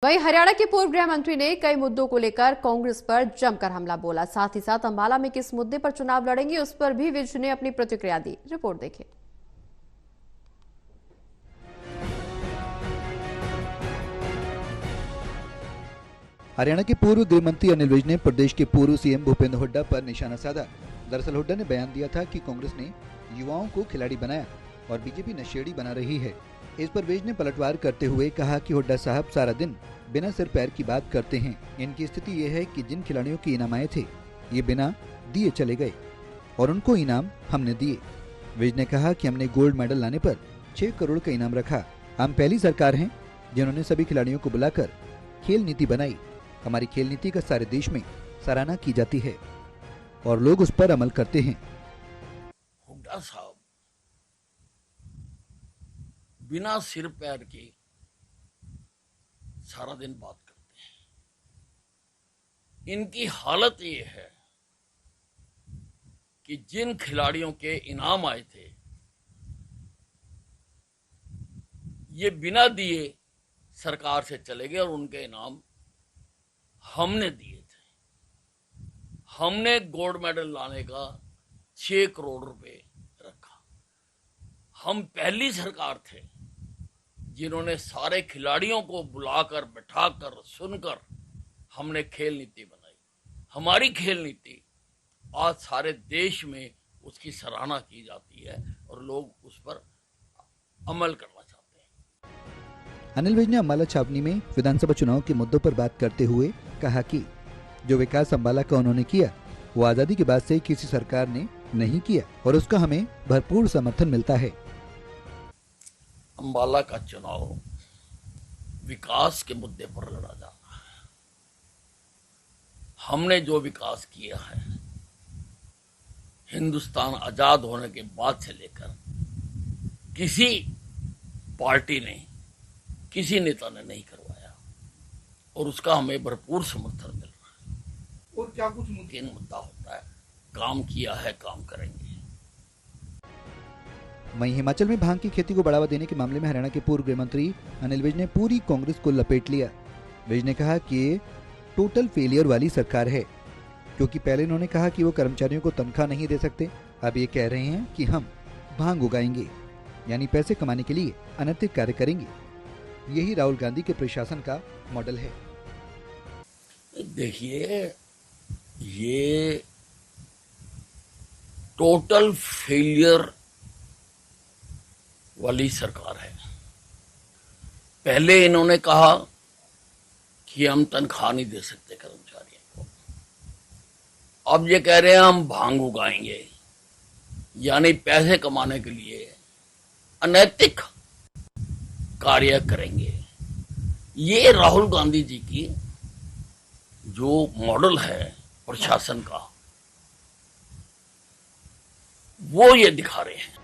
वहीं हरियाणा के पूर्व गृह मंत्री ने कई मुद्दों को लेकर कांग्रेस पर जमकर हमला बोला। साथ ही साथ अंबाला में किस मुद्दे पर चुनाव लड़ेंगे उस पर भी विज ने अपनी प्रतिक्रिया दी। रिपोर्ट देखिए। हरियाणा के पूर्व गृह मंत्री अनिल विज ने प्रदेश के पूर्व सीएम भूपेंद्र हुड्डा पर निशाना साधा। दरअसल हुड्डा ने बयान दिया था कि कांग्रेस ने युवाओं को खिलाड़ी बनाया और बीजेपी नशेड़ी बना रही है। इस पर विज ने पलटवार करते हुए कहा कि हुड्डा साहब सारा दिन बिना सिर पैर की बात करते हैं। इनकी स्थिति ये है कि जिन खिलाड़ियों के इनाम आए थे ये बिना दिए चले गए और उनको इनाम हमने दिए। विज ने कहा कि हमने गोल्ड मेडल लाने पर 6 करोड़ का इनाम रखा। हम पहली सरकार हैं जिन्होंने सभी खिलाड़ियों को बुलाकर खेल नीति बनाई। हमारी खेल नीति का सारे देश में सराहना की जाती है और लोग उस पर अमल करते हैं। हुड्डा साहब बिना सिर पैर के सारा दिन बात करते हैं। इनकी हालत ये है कि जिन खिलाड़ियों के इनाम आए थे ये बिना दिए सरकार से चले गए और उनके इनाम हमने दिए थे। हमने गोल्ड मेडल लाने का 6 करोड़ रुपए रखा। हम पहली सरकार थे जिन्होंने सारे खिलाड़ियों को बुलाकर बैठाकर सुनकर हमने खेल नीति बनाई। हमारी खेल नीति आज सारे देश में उसकी सराहना की जाती है और लोग उस पर अमल करना चाहते हैं। अनिल विज ने अंबाला छावनी में विधानसभा चुनाव के मुद्दों पर बात करते हुए कहा कि जो विकास अंबाला का उन्होंने किया वो आजादी के बाद से किसी सरकार ने नहीं किया और उसका हमें भरपूर समर्थन मिलता है। अंबाला का चुनाव विकास के मुद्दे पर लड़ा जाना है। हमने जो विकास किया है हिंदुस्तान आजाद होने के बाद से लेकर किसी पार्टी ने किसी नेता ने नहीं करवाया और उसका हमें भरपूर समर्थन मिल रहा है। और क्या कुछ मुद्दा होता है, काम किया है, काम करेंगे। वहीं हिमाचल में भांग की खेती को बढ़ावा देने के मामले में हरियाणा के पूर्व गृह मंत्री अनिल विज ने पूरी कांग्रेस को लपेट लिया। विज ने कहा कि ये टोटल फेलियर वाली सरकार है, क्योंकि पहले इन्होंने कहा कि वो कर्मचारियों को तनख्वाह नहीं दे सकते। अब ये कह रहे हैं कि हम भांग उगाएंगे, यानी पैसे कमाने के लिए अनैतिक कार्य करेंगे। यही राहुल गांधी के प्रशासन का मॉडल है। देखिए, ये टोटल फेलियर वाली सरकार है। पहले इन्होंने कहा कि हम तनख्वाह नहीं दे सकते कर्मचारियों को। अब ये कह रहे हैं हम भांग उगाएंगे, यानी पैसे कमाने के लिए अनैतिक कार्य करेंगे। ये राहुल गांधी जी की जो मॉडल है प्रशासन का वो ये दिखा रहे हैं।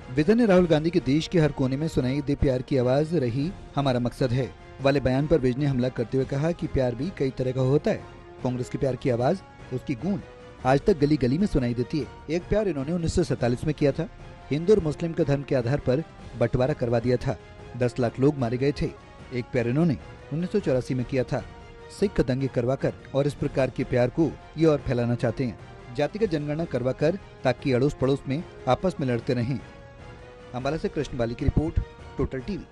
विजन ने राहुल गांधी के देश के हर कोने में सुनाई दे प्यार की आवाज रही हमारा मकसद है वाले बयान पर विज ने हमला करते हुए कहा कि प्यार भी कई तरह का होता है। कांग्रेस के प्यार की आवाज, उसकी गूंज आज तक गली गली में सुनाई देती है। एक प्यार इन्होंने 1947 में किया था। हिंदू और मुस्लिम का धर्म के आधार पर बंटवारा करवा दिया था। 10 लाख लोग मारे गए थे। एक प्यार इन्होंने 1984 में किया था, सिख दंगे करवाकर, और इस प्रकार के प्यार को ये और फैलाना चाहते हैं, जातिगत जनगणना करवाकर, ताकि अड़ोस पड़ोस में आपस में लड़ते रहें। अंबाला से कृष्ण बाली की रिपोर्ट, टोटल टीवी।